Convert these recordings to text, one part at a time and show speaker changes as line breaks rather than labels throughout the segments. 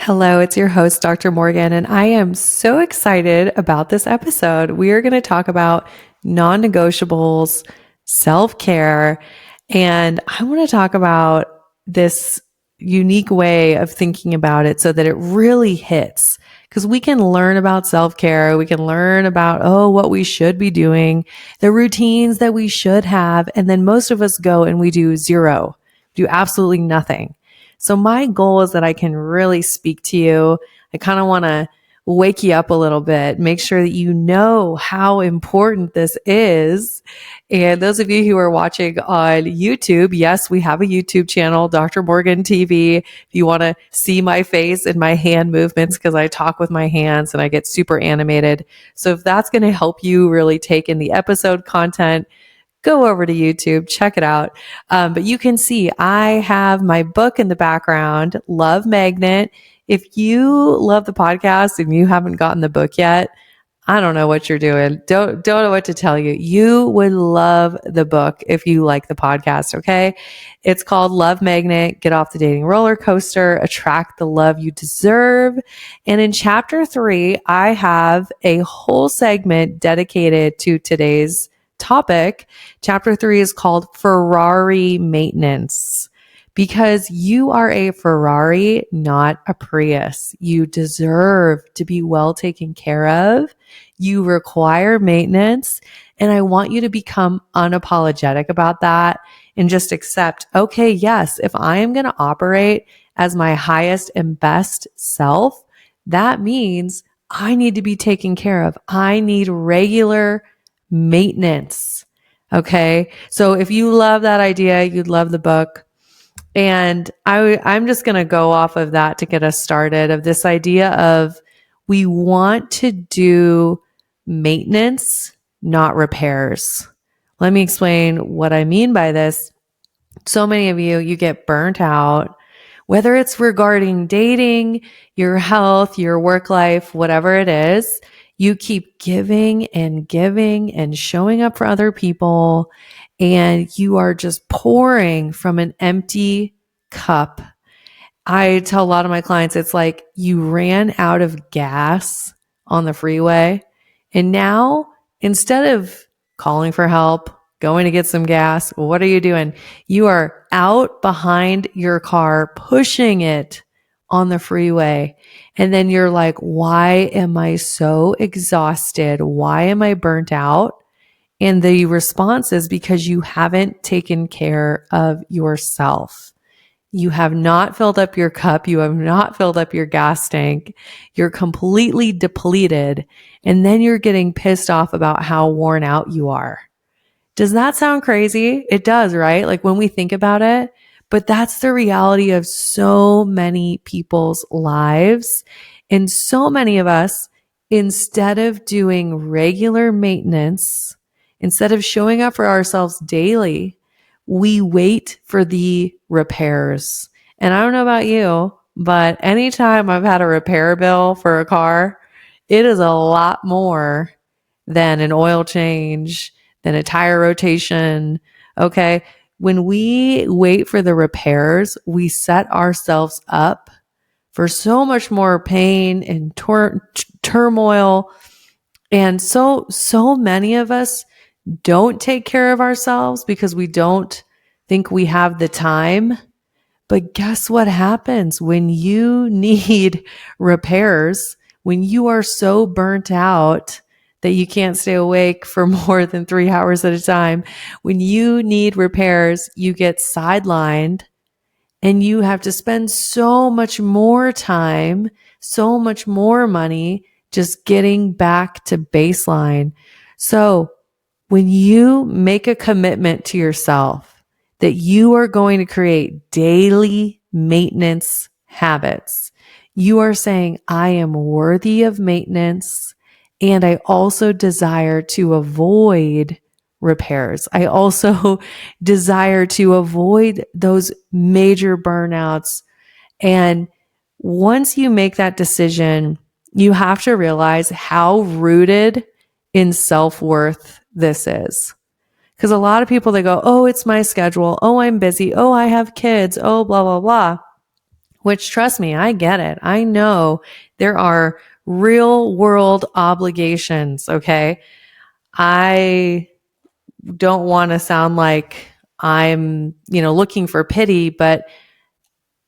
Hello, it's your host, Dr. Morgan, and I am so excited about this episode. We are going to talk about non-negotiables, self-care, and I want to talk about this unique way of thinking about it so that it really hits. Because we can learn about self-care, we can learn about, what we should be doing, the routines that we should have, and then most of us go and we do zero, do absolutely nothing. So my goal is that I can really speak to you. I kind of want to wake you up a little bit, make sure that you know how important this is. And those of you who are watching on YouTube, yes, we have a YouTube channel, Dr. Morgan TV. If you want to see my face and my hand movements, because I talk with my hands and I get super animated. So if that's going to help you really take in the episode content, go over to YouTube, check it out. But you can see I have my book in the background, Love Magnet. If you love the podcast and you haven't gotten the book yet, I don't know what you're doing. Don't know what to tell you. You would love the book if you like the podcast, okay? It's called Love Magnet, Get Off the Dating Roller Coaster, Attract the Love You Deserve. And in chapter 3, I have a whole segment dedicated to today's topic. Chapter 3 is called Ferrari Maintenance, because you are a Ferrari, not a Prius. You deserve to be well taken care of. You require maintenance. And I want you to become unapologetic about that and just accept, okay, yes, if I am going to operate as my highest and best self, that means I need to be taken care of. I need regular maintenance. Okay. So if you love that idea, you'd love the book. And I'm just going to go off of that to get us started, of this idea of we want to do maintenance, not repairs. Let me explain what I mean by this. So many of you get burnt out, whether it's regarding dating, your health, your work life, whatever it is. You keep giving and showing up for other people, and you are just pouring from an empty cup. I tell a lot of my clients, it's like you ran out of gas on the freeway, and now instead of calling for help, going to get some gas, what are you doing? You are out behind your car, pushing it on the freeway. And then you're like, why am I so exhausted? Why am I burnt out? And the response is because you haven't taken care of yourself. You have not filled up your cup. You have not filled up your gas tank. You're completely depleted. And then you're getting pissed off about how worn out you are. Does that sound crazy? It does, right? Like when we think about it. But that's the reality of so many people's lives. And so many of us, instead of doing regular maintenance, instead of showing up for ourselves daily, we wait for the repairs. And I don't know about you, but anytime I've had a repair bill for a car, it is a lot more than an oil change, than a tire rotation. Okay. When we wait for the repairs, we set ourselves up for so much more pain and turmoil. And so many of us don't take care of ourselves because we don't think we have the time. But guess what happens when you need repairs, when you are so burnt out that you can't stay awake for more than 3 hours at a time? When you need repairs, you get sidelined and you have to spend so much more time, so much more money just getting back to baseline. So when you make a commitment to yourself that you are going to create daily maintenance habits, you are saying, I am worthy of maintenance. And I also desire to avoid repairs. I also desire to avoid those major burnouts. And once you make that decision, you have to realize how rooted in self-worth this is. Because a lot of people, they go, oh, it's my schedule. Oh, I'm busy. Oh, I have kids. Oh, blah, blah, blah. which trust me, I get it. I know there are real world obligations. Okay. I don't want to sound like I'm, looking for pity, but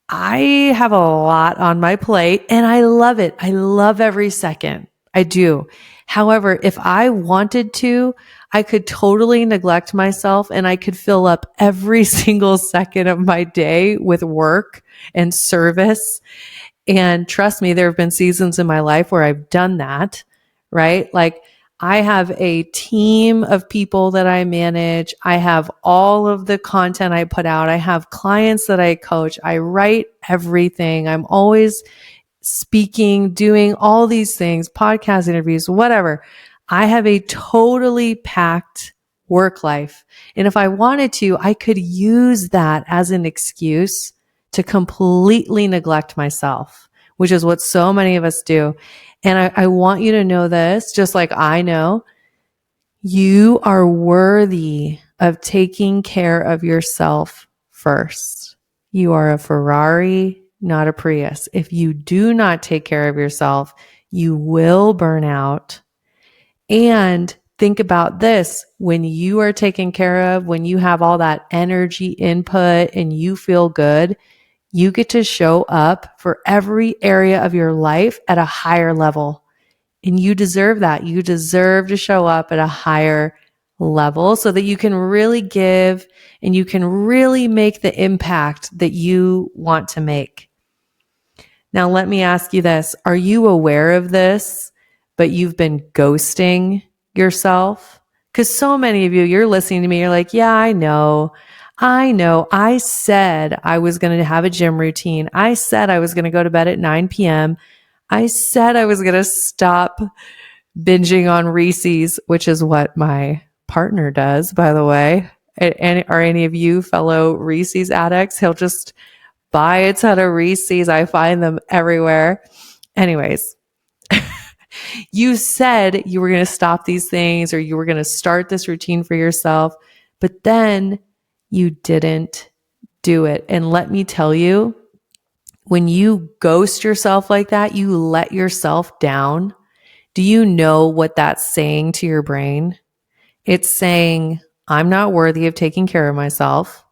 I have a lot on my plate and I love it. I love every second. I do. However, if I wanted to, I could totally neglect myself and I could fill up every single second of my day with work and service. And trust me, there have been seasons in my life where I've done that, right? Like I have a team of people that I manage. I have all of the content I put out. I have clients that I coach. I write everything. I'm always speaking, doing all these things, podcast interviews, whatever. I have a totally packed work life. And if I wanted to, I could use that as an excuse to completely neglect myself, which is what so many of us do. And I want you to know this, just like I know, you are worthy of taking care of yourself first. You are a Ferrari, not a Prius. If you do not take care of yourself, you will burn out. And think about this, when you are taken care of, when you have all that energy input and you feel good, you get to show up for every area of your life at a higher level. And you deserve that. You deserve to show up at a higher level so that you can really give and you can really make the impact that you want to make. Now, let me ask you this. Are you aware of this, but you've been ghosting yourself? Because so many of you, you're listening to me, you're like, yeah, I know. I said I was going to have a gym routine. I said I was going to go to bed at 9 p.m. I said I was going to stop binging on Reese's, which is what my partner does, by the way. And are any of you fellow Reese's addicts? He'll just buy a ton of Reese's. I find them everywhere. Anyways, you said you were going to stop these things or you were going to start this routine for yourself, but then you didn't do it. And let me tell you, when you ghost yourself like that, you let yourself down. Do you know what that's saying to your brain? It's saying, I'm not worthy of taking care of myself.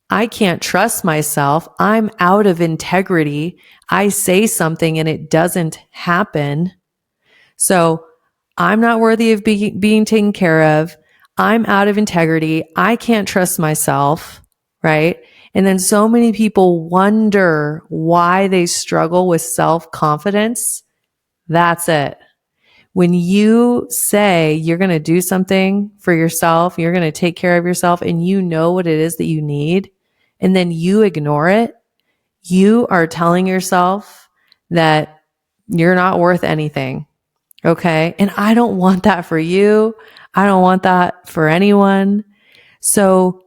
I can't trust myself. I'm out of integrity. I say something and it doesn't happen. So I'm not worthy of being taken care of. I'm out of integrity. I can't trust myself, right? And then so many people wonder why they struggle with self-confidence. That's it. When you say you're going to do something for yourself, you're going to take care of yourself, and you know what it is that you need, and then you ignore it, you are telling yourself that you're not worth anything. Okay. And I don't want that for you. I don't want that for anyone. So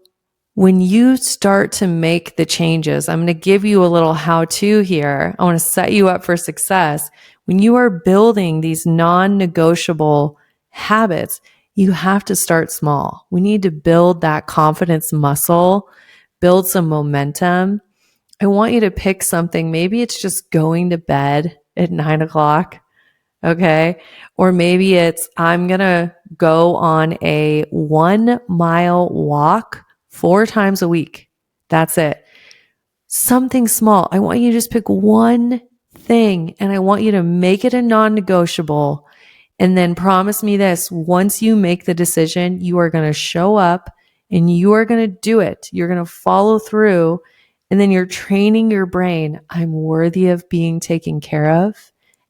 when you start to make the changes, I'm going to give you a little how-to here. I want to set you up for success. When you are building these non-negotiable habits, you have to start small. We need to build that confidence muscle, build some momentum. I want you to pick something. Maybe it's just going to bed at 9 o'clock. Okay. Or maybe it's, I'm going to go on a 1-mile walk 4 times a week. That's it. Something small. I want you to just pick one thing and I want you to make it a non-negotiable. And then promise me this, once you make the decision, you are going to show up and you are going to do it. You're going to follow through. And then you're training your brain. I'm worthy of being taken care of.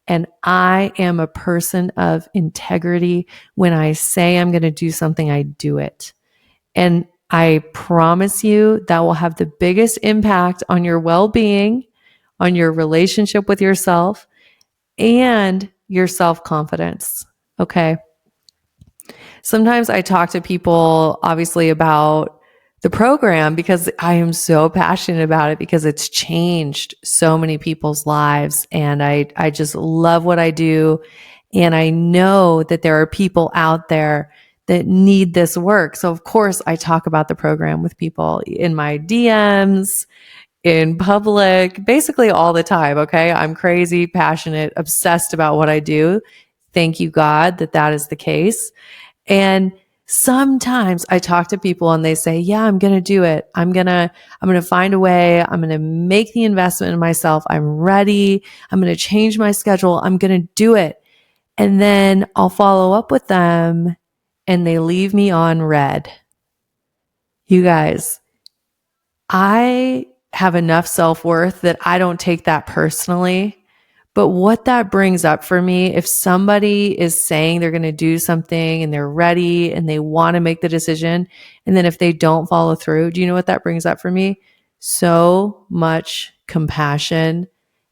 And I am a person of integrity. When I say I'm going to do something, I do it. And I promise you that will have the biggest impact on your well-being, on your relationship with yourself, and your self-confidence. Okay. Sometimes I talk to people, obviously, about the program because I am so passionate about it because it's changed so many people's lives. And I just love what I do. And I know that there are people out there that need this work. So of course I talk about the program with people in my DMs, in public, basically all the time. Okay. I'm crazy, passionate, obsessed about what I do. Thank you, God, that that is the case. And sometimes I talk to people and they say, yeah, I'm going to do it. I'm going to find a way. I'm going to make the investment in myself. I'm ready. I'm going to change my schedule. I'm going to do it. And then I'll follow up with them and they leave me on red. You guys, I have enough self-worth that I don't take that personally. But what that brings up for me, if somebody is saying they're going to do something and they're ready and they want to make the decision, and then if they don't follow through, do you know what that brings up for me? So much compassion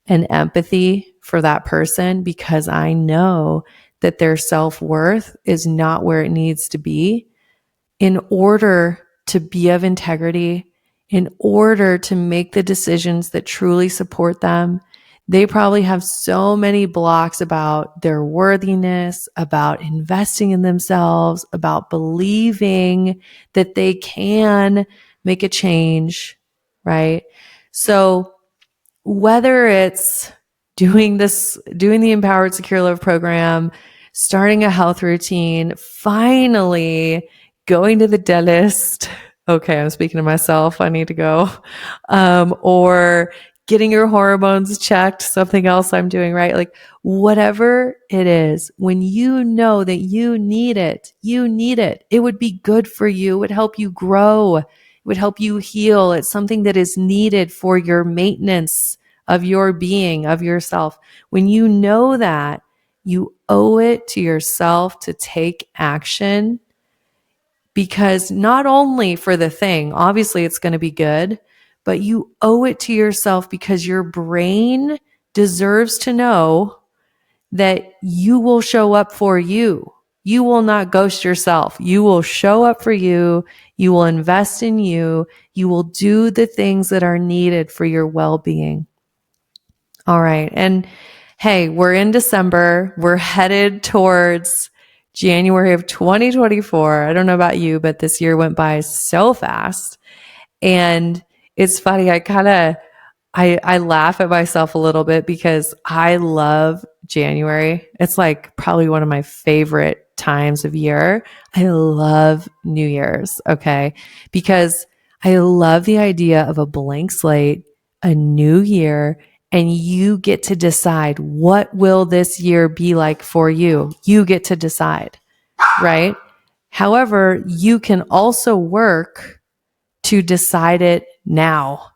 and empathy for that person, because I know that their self-worth is not where it needs to be in order to be of integrity, in order to make the decisions that truly support them. They probably have so many blocks about their worthiness, about investing in themselves, about believing that they can make a change, right? So whether it's doing the Empowered Secure Love program, starting a health routine, finally going to the dentist. Okay, I'm speaking to myself. I need to go. Or getting your hormones checked, something else I'm doing, right? Like whatever it is, when you know that you need it, it would be good for you. It would help you grow. It would help you heal. It's something that is needed for your maintenance of your being, of yourself. When you know that, you owe it to yourself to take action, because not only for the thing, obviously it's going to be good, but you owe it to yourself because your brain deserves to know that you will show up for you. You will not ghost yourself. You will show up for you. You will invest in you. You will do the things that are needed for your well-being. All right. And hey, we're in December. We're headed towards January of 2024. I don't know about you, but this year went by so fast. And it's funny. I laugh at myself a little bit because I love January. It's like probably one of my favorite times of year. I love New Year's. Okay. Because I love the idea of a blank slate, a new year, and you get to decide what will this year be like for you. You get to decide, right? However, you can also work to decide it now.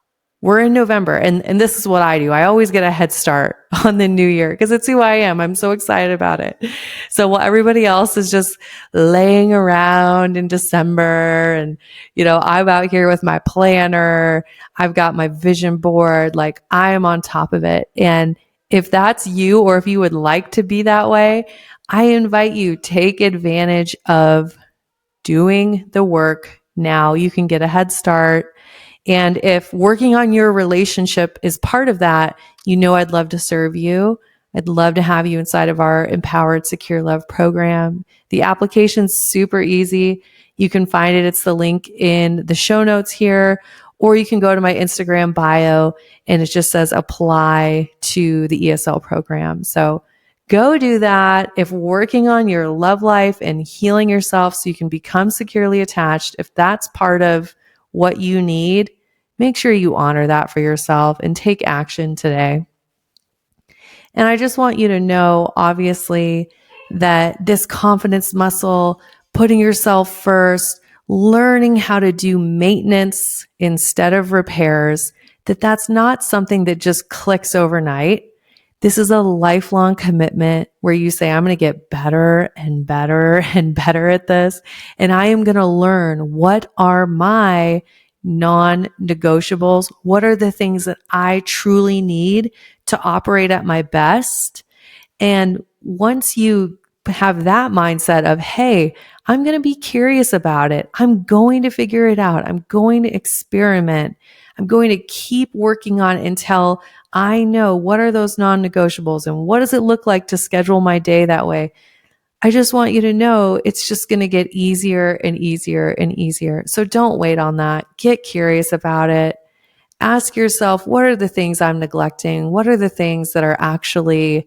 We're in November, and this is what I do. I always get a head start on the new year because it's who I am. I'm so excited about it. So while everybody else is just laying around in December and, I'm out here with my planner, I've got my vision board, like I am on top of it. And if that's you, or if you would like to be that way, I invite you, take advantage of doing the work now. You can get a head start. And if working on your relationship is part of that, I'd love to serve you. I'd love to have you inside of our Empowered Secure Love program. The application's super easy. You can find it. It's the link in the show notes here, or you can go to my Instagram bio and it just says apply to the ESL program. So go do that. If working on your love life and healing yourself so you can become securely attached, if that's part of what you need, make sure you honor that for yourself and take action today. And I just want you to know, obviously, that this confidence muscle, putting yourself first, learning how to do maintenance instead of repairs, that's not something that just clicks overnight. This is a lifelong commitment where you say, I'm going to get better and better and better at this. And I am going to learn what are my non-negotiables. What are the things that I truly need to operate at my best? And once you have that mindset of, hey, I'm going to be curious about it. I'm going to figure it out. I'm going to experiment. I'm going to keep working on it until I know what are those non-negotiables and what does it look like to schedule my day that way. I just want you to know it's just going to get easier and easier and easier. So don't wait on that. Get curious about it. ask yourself, what are the things I'm neglecting? What are the things that are actually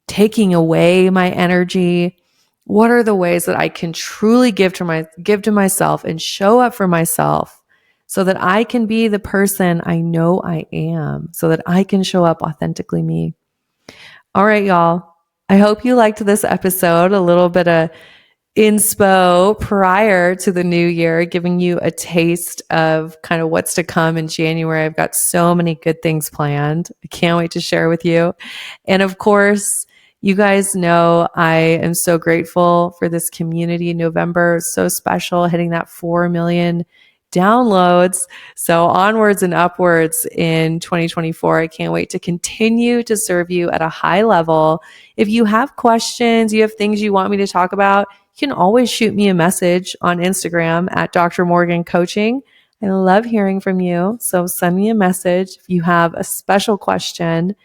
taking away my energy? What are the ways that I can truly give to myself and show up for myself so that I can be the person I know I am, so that I can show up authentically me? All right, y'all. I hope you liked this episode, a little bit of inspo prior to the new year, giving you a taste of kind of what's to come in January. I've got so many good things planned. I can't wait to share with you. And of course, you guys know I am so grateful for this community. November is so special, hitting that 4 million downloads. So onwards and upwards in 2024. I can't wait to continue to serve you at a high level. If you have questions, you have things you want me to talk about, you can always shoot me a message on Instagram at Dr. Morgan Coaching. I love hearing from you. So send me a message if you have a special question.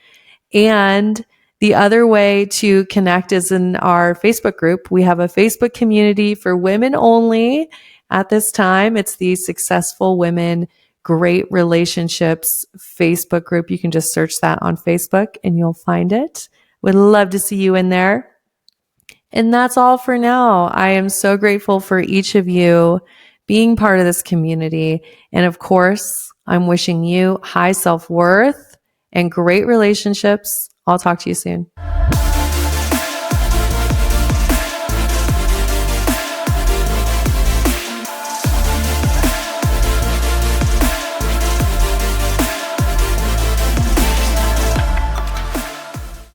And the other way to connect is in our Facebook group. We have a Facebook community for women only at this time. It's the Successful Women Great Relationships Facebook group. You can just search that on Facebook and you'll find it. Would love to see you in there. And that's all for now. I am so grateful for each of you being part of this community. And of course, I'm wishing you high self-worth and great relationships. I'll talk to you soon.